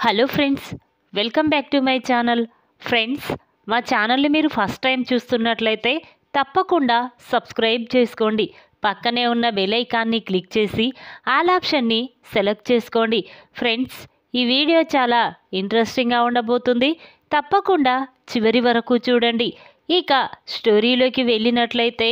Hello friends, welcome back to my channel. Friends, మా ఛానల్ని మీరు ఫస్ట్ టైం చూస్తున్నట్లయితే తప్పకుండా సబ్స్క్రైబ్ చేసుకోండి. పక్కనే ఉన్న బెల్ ఐకాన్ని క్లిక్ చేసి ఆల్ ఆప్షన్ని సెలెక్ట్ చేసుకోండి. ఫ్రెండ్స్, ఈ వీడియో చాలా ఇంట్రెస్టింగ్గా ఉండబోతుంది. తప్పకుండా చివరి వరకు చూడండి. ఇక స్టోరీలోకి వెళ్ళినట్లయితే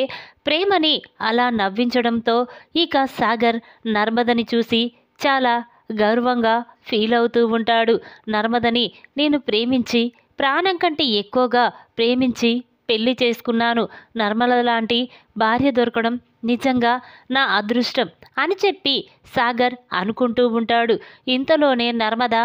ప్రేమని అలా నవ్వించడంతో ఇక సాగర్ నర్మదని చూసి చాలా గర్వంగా ఫీల్ అవుతూ ఉంటాడు. నర్మదని నేను ప్రేమించి ప్రాణం కంటే ఎక్కువగా ప్రేమించి పెళ్లి చేసుకున్నాను. నర్మల లాంటి భార్య దొరకడం నిజంగా నా అదృష్టం అని చెప్పి సాగర్ అనుకుంటూ ఉంటాడు. ఇంతలోనే నర్మద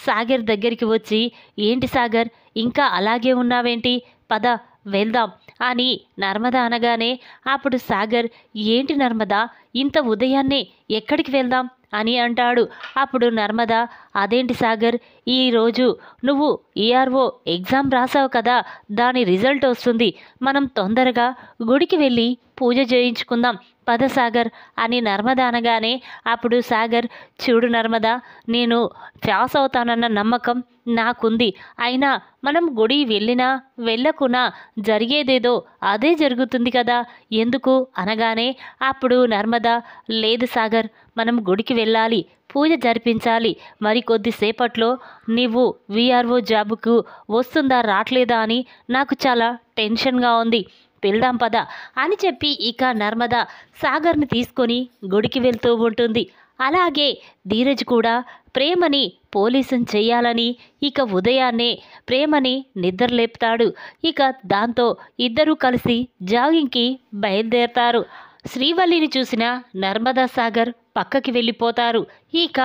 సాగర్ దగ్గరికి వచ్చి, ఏంటి సాగర్, ఇంకా అలాగే ఉన్నావేంటి, పద వెళ్దాం అని నర్మద అనగానే అప్పుడు సాగర్, ఏంటి నర్మద, ఇంత ఉదయాన్నే ఎక్కడికి వెళ్దాం అని అంటాడు. అప్పుడు నర్మద, అదేంటి సాగర్, ఈరోజు నువ్వు ఈఆర్ఓ ఎగ్జామ్ రాసావు కదా, దాని రిజల్ట్ వస్తుంది, మనం తొందరగా గుడికి వెళ్ళి పూజ చేయించుకుందాం, పద సాగర్ అని నర్మద అనగానే అప్పుడు సాగర్, చూడు నర్మద, నేను పాస్ అవుతానన్న నమ్మకం నాకుంది. అయినా మనం గుడి వెళ్ళినా వెళ్ళకున్నా జరిగేదేదో అదే జరుగుతుంది కదా, ఎందుకు అనగానే అప్పుడు నర్మద, లేదు సాగర్, మనం గుడికి వెళ్ళాలి, పూజ జరిపించాలి, మరి కొద్దిసేపట్లో నీవు విఆర్ఓ జాబుకు వస్తుందా రావట్లేదా అని నాకు చాలా టెన్షన్గా ఉంది, వెళ్దాం పద అని చెప్పి ఇక నర్మద సాగర్ని తీసుకొని గుడికి వెళ్తూ ఉంటుంది. అలాగే ధీరజ్ కూడా ప్రేమని పోలీసుని చేయాలని ఇక ఉదయాన్నే ప్రేమని నిద్రలేపుతాడు. ఇక దాంతో ఇద్దరూ కలిసి జాగింగ్కి బయలుదేరతారు. శ్రీవల్లిని చూసిన నర్మదా సాగర్ పక్కకి వెళ్ళిపోతారు. ఇక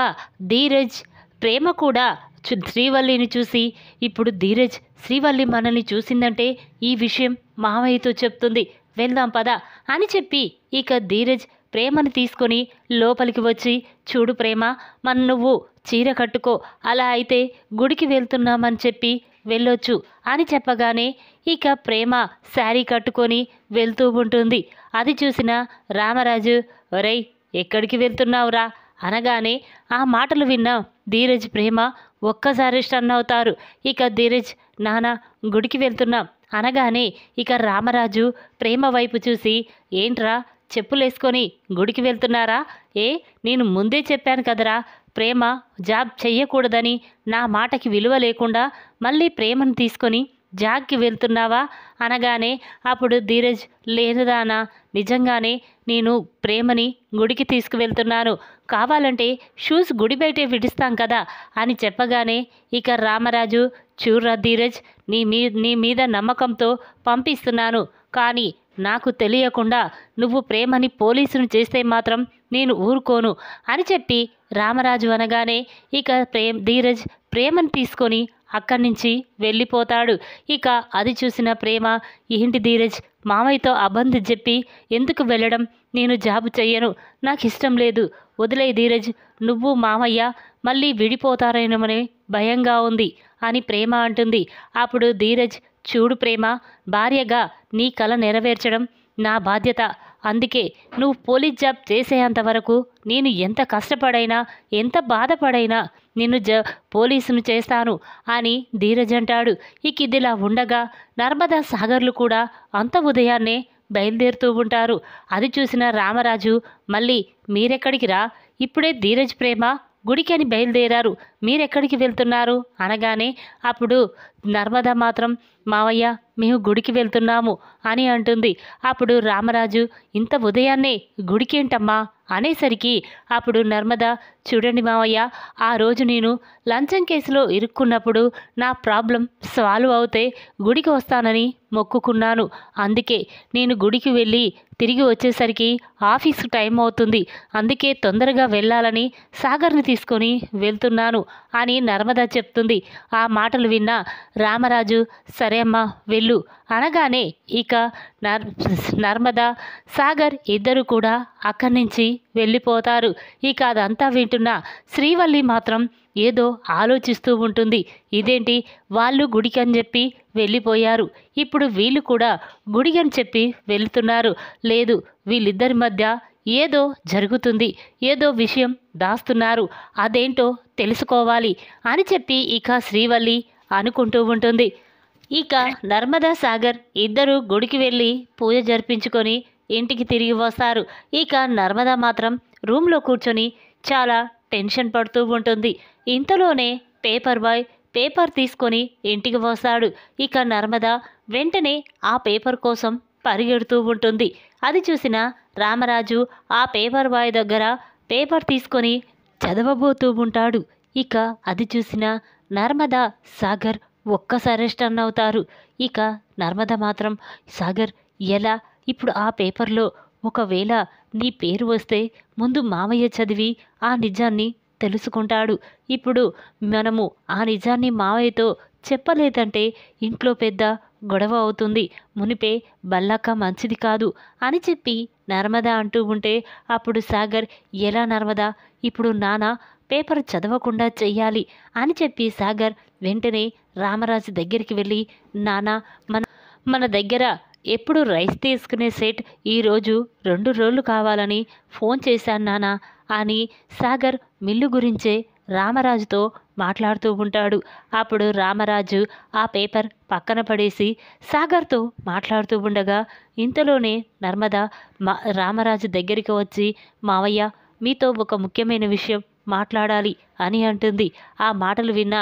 ధీరజ్ ప్రేమ కూడా శ్రీవల్లిని చూసి, ఇప్పుడు ధీరజ్ శ్రీవల్లి మనల్ని చూసిందంటే ఈ విషయం మావయ్యతో చెప్తుంది, వెళ్దాం పద అని చెప్పి ఇక ధీరజ్ ప్రేమను తీసుకొని లోపలికి వచ్చి, చూడు ప్రేమ, నువ్వు చీర కట్టుకో, అలా అయితే గుడికి వెళ్తున్నామని చెప్పి వెళ్ళొచ్చు అని చెప్పగానే ఇక ప్రేమ శారీ కట్టుకొని వెళ్తూ ఉంటుంది. అది చూసిన రామరాజు, ఒరేయ్ ఎక్కడికి వెళ్తున్నావురా అనగానే ఆ మాటలు విన్న ధీరజ్ ప్రేమ ఒక్కసారి స్టన్ అవుతారు. ఇక ధీరజ్, నాన్న గుడికి వెళ్తున్నాం అనగానే ఇక రామరాజు ప్రేమ వైపు చూసి, ఏంట్రా చెప్పులేసుకొని గుడికి వెళ్తున్నారా, నేను ముందే చెప్పాను కదరా ప్రేమ జాబ్ చెయ్యకూడదని, నా మాటకి విలువ లేకుండా మళ్ళీ ప్రేమను తీసుకొని జాబ్కి వెళ్తున్నావా అనగానే అప్పుడు ధీరజ్, లేదుదానా, నిజంగానే నేను ప్రేమని గుడికి తీసుకువెళ్తున్నాను, కావాలంటే షూస్ గుడి బయటే విడిస్తాం కదా అని చెప్పగానే ఇక రామరాజు, చూర్రా ధీరజ్, నీ మీద నమ్మకంతో పంపిస్తున్నాను, కానీ నాకు తెలియకుండా నువ్వు ప్రేమని పోలీసును చేస్తే మాత్రం నేను ఊరుకోను అని చెప్పి రామరాజు అనగానే ఇక ధీరజ్ ప్రేమను తీసుకొని అక్కడి నుంచి వెళ్ళిపోతాడు. ఇక అది చూసిన ప్రేమ, ఏంటి ధీరజ్, మామయ్యతో అబద్ధం చెప్పి ఎందుకు వెళ్ళడం, నేను జాబు చెయ్యను, నాకు ఇష్టం లేదు, వదిలే ధీరజ్, నువ్వు మామయ్య మళ్ళీ విడిపోతారేమోనని భయంగా ఉంది అని ప్రేమ అంటుంది. అప్పుడు ధీరజ్, చూడు ప్రేమ, భార్యగా నీ కల నెరవేర్చడం నా బాధ్యత, అందుకే నువ్వు పోలీస్ జాబ్ చేసేంత వరకు నేను ఎంత కష్టపడైనా ఎంత బాధపడైనా నిన్ను పోలీసును చేస్తాను అని ధీరజ్ అంటాడు. ఇక ఇదిలా ఉండగా నర్మదా సాగర్లు కూడా అంత ఉదయాన్నే బయలుదేరుతూ ఉంటారు. అది చూసిన రామరాజు, మళ్ళీ మీరెక్కడికి రా, ఇప్పుడే ధీరజ్ ప్రేమ గుడికి అని బయలుదేరారు, మీరెక్కడికి వెళ్తున్నారు అనగానే అప్పుడు నర్మద మాత్రం, మావయ్య మేము గుడికి వెళ్తున్నాము అని అంటుంది. అప్పుడు రామరాజు, ఇంత ఉదయాన్నే గుడికేంటమ్మా అనేసరికి అప్పుడు నర్మద, చూడండి మావయ్య, ఆ రోజు నేను లంచం కేసులో ఇరుక్కున్నప్పుడు నా ప్రాబ్లం సాల్వ్ అవుతే గుడికి వస్తానని మొక్కుకున్నాను, అందుకే నేను గుడికి వెళ్ళి తిరిగి వచ్చేసరికి ఆఫీసు టైం అవుతుంది, అందుకే తొందరగా వెళ్ళాలని సాగర్ని తీసుకొని వెళ్తున్నాను అని నర్మద చెప్తుంది. ఆ మాటలు విన్న రామరాజు, సరే అమ్మా వెళ్ళు అనగానే ఇక నర్మద సాగర్ ఇద్దరు కూడా అక్కడి నుంచి వెళ్ళిపోతారు. ఇక అదంతా వింటున్న శ్రీవల్లి మాత్రం ఏదో ఆలోచిస్తూ ఉంటుంది. ఇదేంటి, వాళ్ళు గుడికి అని చెప్పి వెళ్ళిపోయారు, ఇప్పుడు వీళ్ళు కూడా గుడికి అని చెప్పి వెళ్తున్నారు, లేదు వీళ్ళిద్దరి మధ్య ఏదో జరుగుతుంది, ఏదో విషయం దాస్తున్నారు, అదేంటో తెలుసుకోవాలి అని చెప్పి ఇక శ్రీవల్లి అనుకుంటూ ఉంటుంది. ఇక నర్మదా సాగర్ ఇద్దరు గుడికి వెళ్ళి పూజ జరిపించుకొని ఇంటికి తిరిగి వస్తారు. ఇక నర్మదా మాత్రం రూమ్లో కూర్చొని చాలా టెన్షన్ పడుతూ ఉంటుంది. ఇంతలోనే పేపర్ బాయ్ పేపర్ తీసుకొని ఇంటికి వస్తాడు. ఇక నర్మదా వెంటనే ఆ పేపర్ కోసం పరిగెడుతూ ఉంటుంది. అది చూసిన రామరాజు ఆ పేపర్ బాయ్ దగ్గర పేపర్ తీసుకొని చదవబోతూ ఉంటాడు. ఇక అది చూసిన నర్మదా సాగర్ ఒక్కసారి స్టన్ అవుతారు. ఇక నర్మద మాత్రం సాగర్ ఎలా ఇప్పుడు ఆ పేపర్లో ఒకవేళ నీ పేరు వస్తే ముందు మామయ్య చదివి ఆ నిజాన్ని తెలుసుకుంటాడు. ఇప్పుడు మనము ఆ నిజాన్ని మామయ్యతో చెప్పలేదంటే ఇంట్లో పెద్ద గొడవ అవుతుంది, మునిపే బల్లక్క మంచిది కాదు అని చెప్పి నర్మద అంటూ ఉంటే అప్పుడు సాగర్ ఎలా నర్మద ఇప్పుడు నాన్న పేపర్ చదవకుండా చెయ్యాలి అని చెప్పి సాగర్ వెంటనే రామరాజు దగ్గరికి వెళ్ళి నాన్న మన మన దగ్గర ఎప్పుడు రైస్ తీసుకునే సెట్ ఈరోజు 2 రోజులు కావాలని ఫోన్ చేశాను నాన్న అని సాగర్ మిల్లు గురించే రామరాజుతో మాట్లాడుతూ ఉంటాడు. అప్పుడు రామరాజు ఆ పేపర్ పక్కన పడేసి సాగర్తో మాట్లాడుతూ ఉండగా ఇంతలోనే నర్మద రామరాజు దగ్గరికి వచ్చి మావయ్య మీతో ఒక ముఖ్యమైన విషయం మాట్లాడాలి అని అంటుంది. ఆ మాటలు విన్న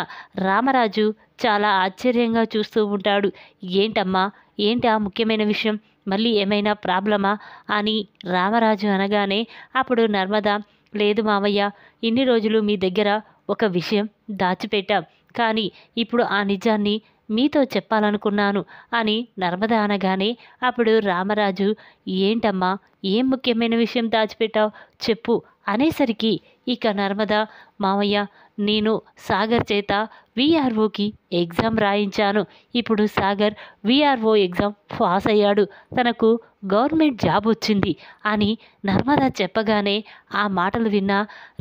రామరాజు చాలా ఆశ్చర్యంగా చూస్తూ ఉంటాడు. ఏంటమ్మా, ఏంటి ఆ ముఖ్యమైన విషయం, మళ్ళీ ఏమైనా ప్రాబ్లమా అని రామరాజు అనగానే అప్పుడు నర్మద లేదు మావయ్య, ఇన్ని రోజులు మీ దగ్గర ఒక విషయం దాచిపెట్టాం, కానీ ఇప్పుడు ఆ నిజాన్ని మీతో చెప్పాలనుకున్నాను అని నర్మద అనగానే అప్పుడు రామరాజు ఏంటమ్మా, ఏం ముఖ్యమైన విషయం దాచిపెట్టావు చెప్పు అనేసరికి ఇక నర్మద మావయ్య నేను సాగర్ చేత విఆర్ఓకి ఎగ్జామ్ రాయించాను. ఇప్పుడు సాగర్ విఆర్ఓ ఎగ్జామ్ పాస్ అయ్యాడు, తనకు గవర్నమెంట్ జాబ్ వచ్చింది అని నర్మద చెప్పగానే ఆ మాటలు విన్న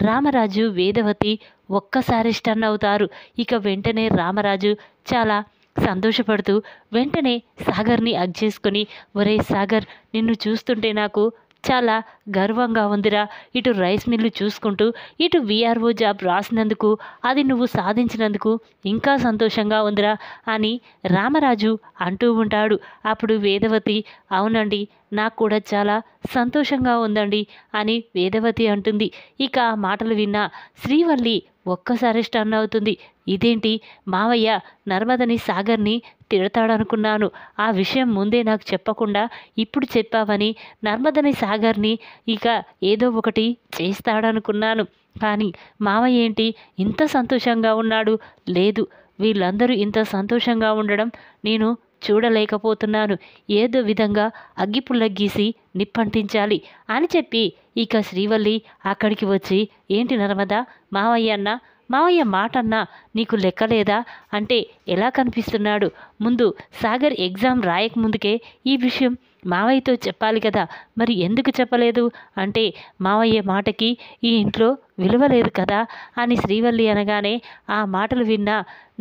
రామరాజు వేదవతి ఒక్కసారి స్టన్ అవుతారు. ఇక వెంటనే రామరాజు చాలా సంతోషపడుతూ వెంటనే సాగర్ని హగ్ చేసుకుని ఒరే సాగర్, నిన్ను చూస్తుంటే నాకు చాలా గర్వంగా ఉందిరా, ఇటు రైస్ మిల్లు చూసుకుంటూ ఇటు విఆర్ఓ జాబ్ రాసినందుకు అది నువ్వు సాధించినందుకు ఇంకా సంతోషంగా ఉందిరా అని రామరాజు అంటూ ఉంటాడు. అప్పుడు వేదవతి అవునండి నాకు కూడా చాలా సంతోషంగా ఉందండి అని వేదవతి అంటుంది. ఇక ఆ మాటలు విన్న శ్రీవల్లి ఒక్కసారి స్టన్ అవుతుంది. ఇదేంటి మావయ్య నర్మదని సాగర్ని తిడతాడనుకున్నాను, ఆ విషయం ముందే నాకు చెప్పకుండా ఇప్పుడు చెప్పావని నర్మదని సాగర్ని ఇక ఏదో ఒకటి చేస్తాడనుకున్నాను, కానీ మావయ్య ఏంటి ఇంత సంతోషంగా ఉన్నాడు, లేదు వీళ్ళందరూ ఇంత సంతోషంగా ఉండడం నేను చూడలేకపోతున్నాను, ఏదో విధంగా అగ్గిపుల్ల గీసి నిప్పంటించాలి అని చెప్పి ఇక శ్రీవల్లి అక్కడికి వచ్చి ఏంటి నర్మద మావయ్య మాటన్నా నీకు లెక్కలేదా అంటే ఎలా కనిపిస్తున్నాడు, ముందు సాగర్ ఎగ్జామ్ రాయకముందుకే ఈ విషయం మావయ్యతో చెప్పాలి కదా, మరి ఎందుకు చెప్పలేదు అంటే మావయ్య మాటకి ఈ ఇంట్లో విలువ లేదు కదా అని శ్రీవల్లి అనగానే ఆ మాటలు విన్న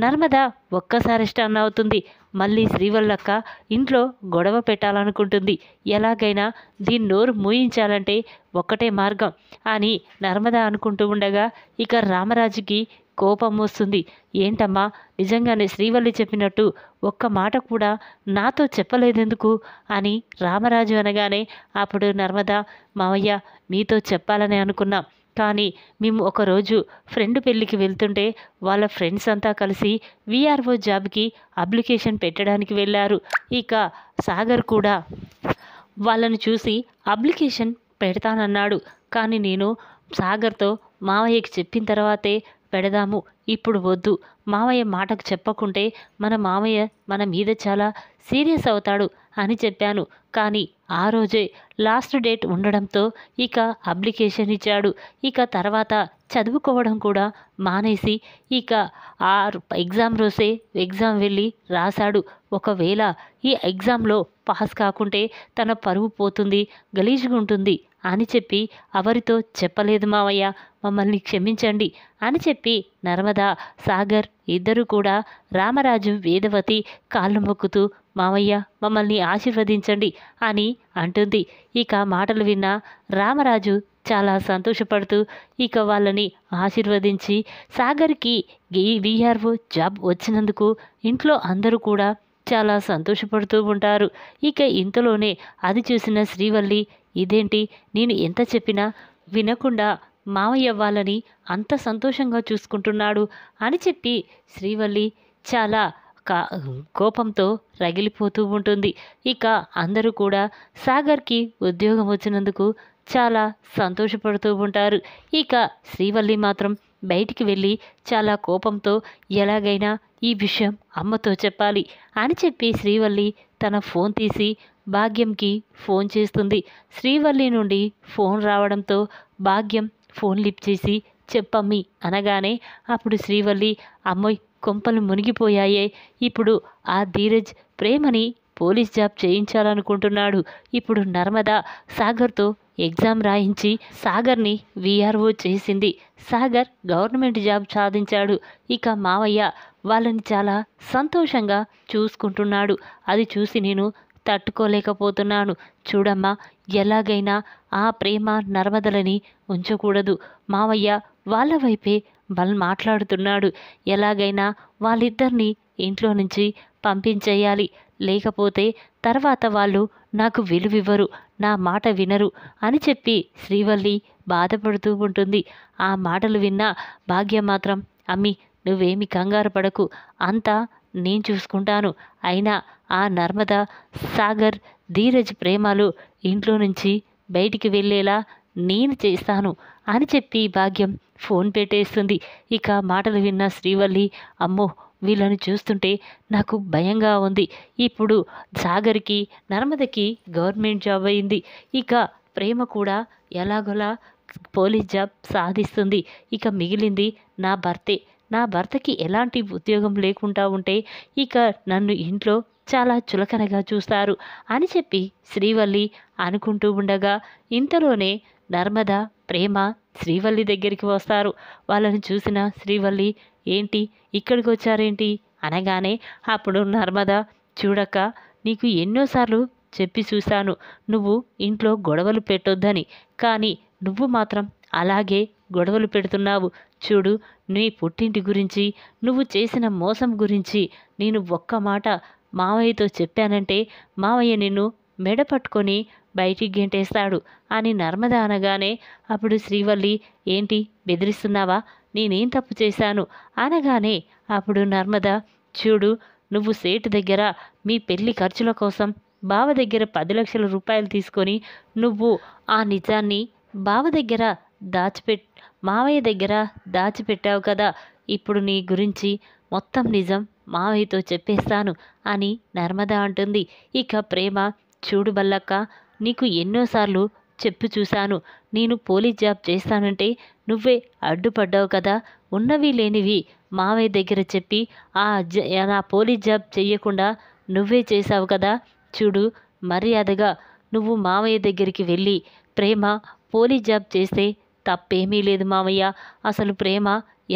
నర్మద ఒక్కసారి స్టన్ అవుతుంది. మళ్ళీ శ్రీవల్లక్క ఇంట్లో గొడవ పెట్టాలనుకుంటుంది, ఎలాగైనా దీని నోరు మూయించాలంటే ఒక్కటే మార్గం అని నర్మద అనుకుంటూ ఉండగా ఇక రామరాజుకి కోపం వస్తుంది. ఏంటమ్మా నిజంగానే శ్రీవల్లి చెప్పినట్టు ఒక్క మాట కూడా నాతో చెప్పలేదెందుకు అని రామరాజు అనగానే అప్పుడు నర్మద మావయ్య మీతో చెప్పాలని అనుకున్నాం, కానీ మేము ఒకరోజు ఫ్రెండ్ పెళ్ళికి వెళ్తుంటే వాళ్ళ ఫ్రెండ్స్ అంతా కలిసి విఆర్ఓ జాబ్కి అప్లికేషన్ పెట్టడానికి వెళ్ళారు. ఇక సాగర్ కూడా వాళ్ళను చూసి అప్లికేషన్ పెడతానన్నాడు, కానీ నేను సాగర్తో మావయ్యకి చెప్పిన తర్వాతే పెడదాము, ఇప్పుడు వద్దు, మావయ్య మాటకు చెప్పకుంటే మన మావయ్య మన మీద చాలా సీరియస్ అవుతాడు అని చెప్పాను, కానీ ఆ రోజే లాస్ట్ డేట్ ఉండడంతో ఇక అప్లికేషన్ ఇచ్చాడు. ఇక తర్వాత చదువుకోవడం కూడా మానేసి ఇక ఆ ఎగ్జామ్ రోజే ఎగ్జామ్ వెళ్ళి రాశాడు. ఒకవేళ ఈ ఎగ్జామ్లో పాస్ కాకుంటే తన పరువు పోతుంది, గలీజ్గా ఉంటుంది అని చెప్పి ఎవరితో చెప్పలేదు మావయ్య, మమ్మల్ని క్షమించండి అని చెప్పి నర్మద, సాగర్ ఇద్దరు కూడా రామరాజు, వేదవతి కాళ్ళు మొక్కుతూ మావయ్య మమ్మల్ని ఆశీర్వదించండి అని అంటుంది. ఇక మాటలు విన్న రామరాజు చాలా సంతోషపడుతూ ఇక వాళ్ళని ఆశీర్వదించి సాగర్కి వీఆర్ఓ జాబ్ వచ్చినందుకు ఇంట్లో అందరూ కూడా చాలా సంతోషపడుతూ ఉంటారు. ఇక ఇంతలోనే అది చూసిన శ్రీవల్లి, ఇదేంటి నేను ఎంత చెప్పినా వినకుండా మావయ్య వాళ్ళని అంత సంతోషంగా చూసుకుంటున్నాడు అని చెప్పి శ్రీవల్లి చాలా కోపంతో రగిలిపోతూ ఉంటుంది. ఇక అందరూ కూడా సాగర్కి ఉద్యోగం వచ్చినందుకు చాలా సంతోషపడుతూ ఉంటారు. ఇక శ్రీవల్లి మాత్రం బయటికి వెళ్ళి చాలా కోపంతో ఎలాగైనా ఈ విషయం అమ్మతో చెప్పాలి అని చెప్పి శ్రీవల్లి తన ఫోన్ తీసి భాగ్యంకి ఫోన్ చేస్తుంది. శ్రీవల్లి నుండి ఫోన్ రావడంతో భాగ్యం ఫోన్ లిఫ్ట్ చేసి చెప్పమ్మి అనగానే అప్పుడు శ్రీవల్లి, అమ్మోయ్ కొంపలు మునిగిపోయాయే, ఇప్పుడు ఆ ధీరజ్ ప్రేమని పోలీస్ జాబ్ చేయించాలనుకుంటున్నాడు. ఇప్పుడు నర్మద సాగర్తో ఎగ్జామ్ రాయించి సాగర్ని వీఆర్ఓ చేసింది. సాగర్ గవర్నమెంట్ జాబ్ సాధించాడు. ఇక మావయ్య వాళ్ళని చాలా సంతోషంగా చూసుకుంటున్నాడు. అది చూసి నేను తట్టుకోలేకపోతున్నాను. చూడమ్మా, ఎలాగైనా ఆ ప్రేమ నర్మదలని ఉంచకూడదు. మావయ్య వాళ్ళ వైపే వాళ్ళు మాట్లాడుతున్నాడు. ఎలాగైనా వాళ్ళిద్దరినీ ఇంట్లో నుంచి పంపించేయాలి. లేకపోతే తర్వాత వాళ్ళు నాకు విలువివ్వరు, నా మాట వినరు అని చెప్పి శ్రీవల్లి బాధపడుతూ ఉంటుంది. ఆ మాటలు విన్న భాగ్యం మాత్రం, అమ్మి నువ్వేమి కంగారు పడకు, అంతా నేను చూసుకుంటాను. అయినా ఆ నర్మద, సాగర్, ధీరజ్ ప్రేమలు ఇంట్లో నుంచి బయటికి వెళ్ళేలా నేను చేస్తాను అని చెప్పి భాగ్యం ఫోన్ పెట్టేస్తుంది. ఇక మాటలు విన్న శ్రీవల్లి, అమ్మో వీళ్ళని చూస్తుంటే నాకు భయంగా ఉంది. ఇప్పుడు సాగర్కి, నర్మదకి గవర్నమెంట్ జాబ్ అయింది. ఇక ప్రేమ కూడా ఎలాగోలా పోలీస్ జాబ్ సాధిస్తుంది. ఇక మిగిలింది నా భర్తే. నా భర్తకి ఎలాంటి ఉద్యోగం లేకుండా ఉంటే ఇక నన్ను ఇంట్లో చాలా చులకనగా చూస్తారు అని చెప్పి శ్రీవల్లి అనుకుంటూ ఉండగా ఇంతలోనే నర్మద, ప్రేమ శ్రీవల్లి దగ్గరికి వస్తారు. వాళ్ళని చూసిన శ్రీవల్లి, ఏంటి ఇక్కడికి వచ్చారేంటి అనగానే అప్పుడు నర్మద, చూడక్క నీకు ఎన్నోసార్లు చెప్పి చూశాను నువ్వు ఇంట్లో గొడవలు పెట్టొద్దని, కానీ నువ్వు మాత్రం అలాగే గొడవలు పెడుతున్నావు. చూడు, నీ పుట్టింటి గురించి, నువ్వు చేసిన మోసం గురించి నేను ఒక్క మాట మావయ్యతో చెప్పానంటే మావయ్య నిన్ను మెడ పట్టుకొని బయటికి గెంటేస్తాడు అని నర్మద అనగానే అప్పుడు శ్రీవల్లి, ఏంటి బెదిరిస్తున్నావా, నేనేం తప్పు చేశాను అనగానే అప్పుడు నర్మద, చూడు నువ్వు సేటు దగ్గర మీ పెళ్లి ఖర్చుల కోసం బావ దగ్గర 10 లక్షల రూపాయలు తీసుకొని నువ్వు ఆ నిజాన్ని బావ దగ్గర మావయ్య దగ్గర దాచిపెట్టావు కదా. ఇప్పుడు నీ గురించి మొత్తం నిజం మావయ్యతో చెప్పేస్తాను అని నర్మద అంటుంది. ఇక ప్రేమ, చూడు బల్లక్క, నీకు ఎన్నోసార్లు చెప్పు చూశాను, నేను పోలీస్ జాబ్ చేస్తానంటే నువ్వే అడ్డుపడ్డావు కదా. ఉన్నవి లేనివి మావయ్య దగ్గర చెప్పి నా పోలీస్ జాబ్ చెయ్యకుండా నువ్వే చేశావు కదా. చూడు, మర్యాదగా నువ్వు మావయ్య దగ్గరికి వెళ్ళి ప్రేమ పోలీస్ జాబ్ చేస్తే తప్పేమీ లేదు మావయ్య, అసలు ప్రేమ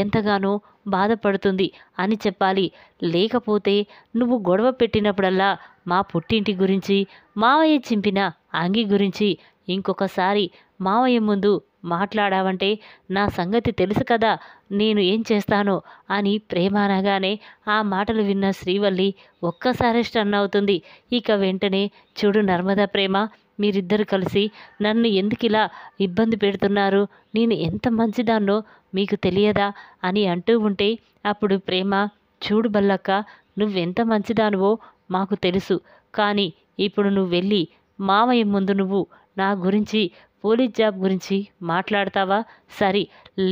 ఎంతగానో బాధపడుతుంది అని చెప్పాలి. లేకపోతే నువ్వు గొడవ పెట్టినప్పుడల్లా మా పుట్టింటి గురించి, మావయ్య చింపిన అంగి గురించి ఇంకొకసారి మావయ్య ముందు మాట్లాడావంటే నా సంగతి తెలుసు కదా, నేను ఏం చేస్తానో అని ప్రేమ అనగానే ఆ మాటలు విన్న శ్రీవల్లి ఒక్కసారి స్టన్ అవుతుంది. ఇక వెంటనే, చూడు నర్మద, ప్రేమ, మీరిద్దరు కలిసి నన్ను ఎందుకిలా ఇబ్బంది పెడుతున్నారు, నేను ఎంత మంచిదాన్నో మీకు తెలియదా అని అంటూ ఉంటే అప్పుడు ప్రేమ, చూడు బల్లక్క, నువ్వెంత మంచిదానివో మాకు తెలుసు, కానీ ఇప్పుడు నువ్వు వెళ్ళి మావయ్య ముందు నువ్వు నా గురించి, పోలీస్ జాబ్ గురించి మాట్లాడతావా సరి,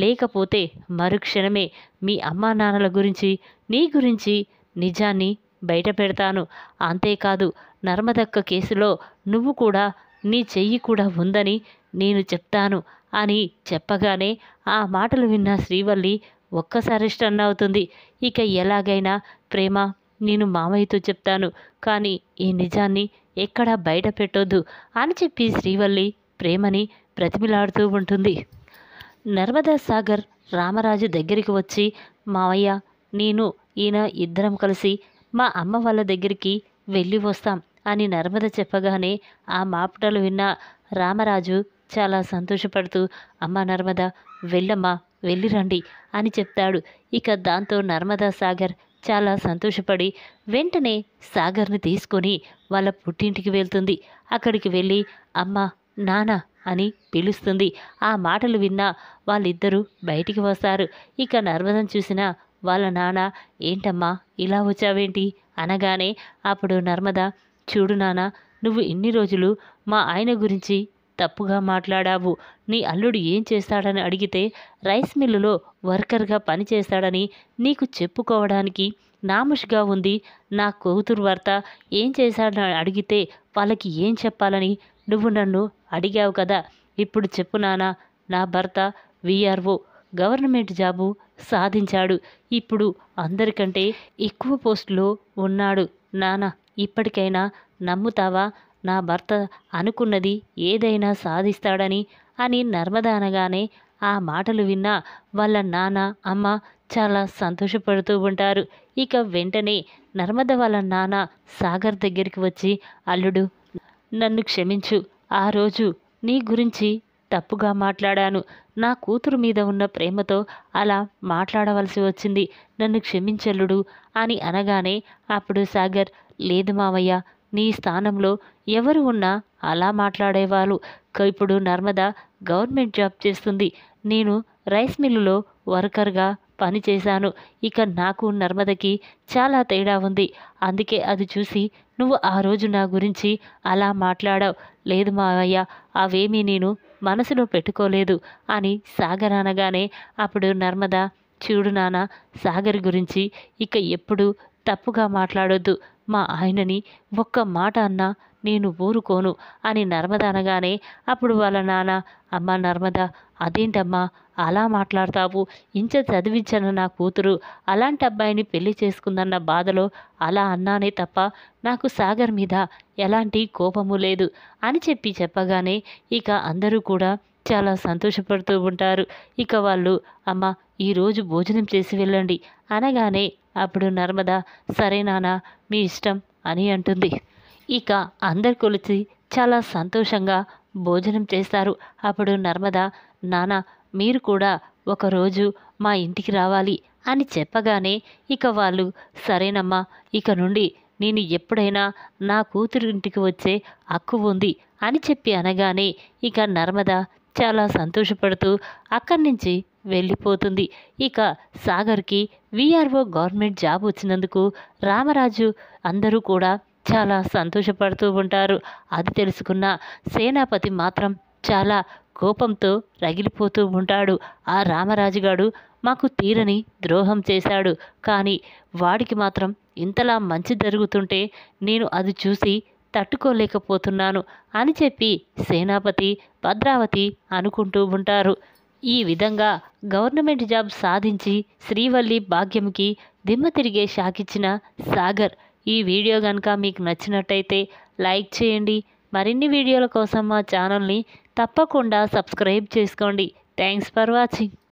లేకపోతే మరుక్షణమే మీ అమ్మా నాన్నల గురించి, నీ గురించి నిజాన్ని బయట పెడతాను. అంతేకాదు నర్మదక్క కేసులో నువ్వు కూడా, నీ చెయ్యి కూడా ఉందని నేను చెప్తాను అని చెప్పగానే ఆ మాటలు విన్న శ్రీవల్లి ఒక్కసారి స్టన్ అవుతుంది. ఇక ఎలాగైనా ప్రేమ, నేను మావయ్యతో చెప్తాను, కానీ ఈ నిజాన్ని ఎక్కడా బయట పెట్టొద్దు అని చెప్పి శ్రీవల్లి ప్రేమని బ్రతిమిలాడుతూ ఉంటుంది. నర్మదా సాగర్ రామరాజు దగ్గరికి వచ్చి, మావయ్య, నేను ఈయన ఇద్దరం కలిసి మా అమ్మ వాళ్ళ దగ్గరికి వెళ్ళి వస్తాం అని నర్మద చెప్పగానే ఆ మాటలు విన్న రామరాజు చాలా సంతోషపడుతూ, అమ్మ నర్మద, వెళ్ళమ్మా, వెళ్ళిరండి అని చెప్తాడు. ఇక దాంతో నర్మదా సాగర్ చాలా సంతోషపడి వెంటనే సాగర్ని తీసుకొని వాళ్ళ పుట్టింటికి వెళ్తుంది. అక్కడికి వెళ్ళి అమ్మ, నాన్న అని పిలుస్తుంది. ఆ మాటలు విన్న వాళ్ళిద్దరూ బయటికి వస్తారు. ఇక నర్మదను చూసిన వాళ్ళ నాన్న, ఏంటమ్మా ఇలా వచ్చావేంటి అనగానే అప్పుడు నర్మద, చూడు నాన్న, నువ్వు ఇన్ని రోజులు మా ఆయన గురించి తప్పుగా మాట్లాడావు. నీ అల్లుడు ఏం చేస్తాడని అడిగితే రైస్ మిల్లులో వర్కర్గా పనిచేస్తాడని నీకు చెప్పుకోవడానికి నాముష్గా ఉంది. నా కూతురు భర్త ఏం చేశాడని అడిగితే వాళ్ళకి ఏం చెప్పాలని నువ్వు నన్ను అడిగావు కదా. ఇప్పుడు చెప్పు నాన్న, నా భర్త విఆర్ఓ గవర్నమెంట్ జాబు సాధించాడు. ఇప్పుడు అందరికంటే ఎక్కువ పోస్టులో ఉన్నాడు. నాన్న, ఇప్పటికైనా నమ్ముతావా? నా భర్త అనుకున్నది ఏదైనా సాధిస్తాడని అని నర్మద అనగానే ఆ మాటలు విన్న వాళ్ళ నాన్న, అమ్మ చాలా సంతోషపడుతూ ఉంటారు. ఇక వెంటనే నర్మద వాళ్ళ నాన్న సాగర్ దగ్గరికి వచ్చి, అల్లుడు, నన్ను క్షమించు. ఆ రోజు నీ గురించి తప్పుగా మాట్లాడాను. నా కూతురు మీద ఉన్న ప్రేమతో అలా మాట్లాడవలసి వచ్చింది. నన్ను క్షమించల్లుడు అని అనగానే అప్పుడు సాగర్, లేదు మావయ్య, నీ స్థానంలో ఎవరు ఉన్నా అలా మాట్లాడేవాళ్ళు. ఇప్పుడు నర్మద గవర్నమెంట్ జాబ్ చేస్తుంది. నేను రైస్ మిల్లులో వర్కర్గా పనిచేశాను. ఇక నాకు నర్మదకి చాలా తేడా ఉంది. అందుకే అది చూసి నువ్వు ఆ రోజు నా గురించి అలా మాట్లాడావు. లేదు మావయ్య, అవేమీ నేను మనసులో పెట్టుకోలేదు అని సాగర్ అనగానే అప్పుడు నర్మద, చూడు నాన్న, సాగర్ గురించి ఇక ఎప్పుడు తప్పుగా మాట్లాడొద్దు. మా ఆయనని ఒక్క మాట అన్నా నేను ఊరుకోను అని నర్మద అనగానే అప్పుడు వాళ్ళ నాన్న, అమ్మ నర్మద, అదేంటమ్మా అలా మాట్లాడతావు? ఇంత చదివించిన నా కూతురు అలాంటి అబ్బాయిని పెళ్లి చేసుకుందన్న బాధలో అలా అన్నానే తప్ప నాకు సాగర్ మీద ఎలాంటి కోపము లేదు అని చెప్పగానే ఇక అందరూ కూడా చాలా సంతోషపడుతూ ఉంటారు. ఇక వాళ్ళు, అమ్మ, ఈరోజు భోజనం చేసి వెళ్ళండి అనగానే అప్పుడు నర్మద, సరే నాన్న, మీ ఇష్టం అని అంటుంది. ఇక అందరు కొలిచి చాలా సంతోషంగా భోజనం చేస్తారు. అప్పుడు నర్మద, నాన్న, మీరు కూడా ఒకరోజు మా ఇంటికి రావాలి అని చెప్పగానే ఇక వాళ్ళు, సరేనమ్మా, ఇక నుండి నేను ఎప్పుడైనా నా కూతురు ఇంటికి వచ్చే హక్కు ఉంది అని అనగానే ఇక నర్మద చాలా సంతోషపడుతూ అక్కడి నుంచి వెళ్ళిపోతుంది. ఇక సాగర్కి విఆర్ఓ గవర్నమెంట్ జాబ్ వచ్చినందుకు రామరాజు అందరూ కూడా చాలా సంతోషపడుతూ ఉంటారు. అది తెలుసుకున్న సేనాపతి మాత్రం చాలా కోపంతో రగిలిపోతూ ఉంటాడు. ఆ రామరాజుగాడు మాకు తీరని ద్రోహం చేశాడు, కానీ వాడికి మాత్రం ఇంతలా మంచి జరుగుతుంటే నేను అది చూసి తట్టుకోలేకపోతున్నాను అని సేనాపతి భద్రావతి అనుకుంటూ ఉంటారు. ఈ విధంగా గవర్నమెంట్ జాబ్ సాధించి శ్రీవల్లి భాగ్యంకి దిమ్మ తిరిగే షాకిచ్చిన సాగర్. ఈ వీడియో కనుక మీకు నచ్చినట్టయితే లైక్ చేయండి. మరిన్ని వీడియోల కోసం మా ఛానల్ని తప్పకుండా సబ్స్క్రైబ్ చేసుకోండి. Thanks for watching.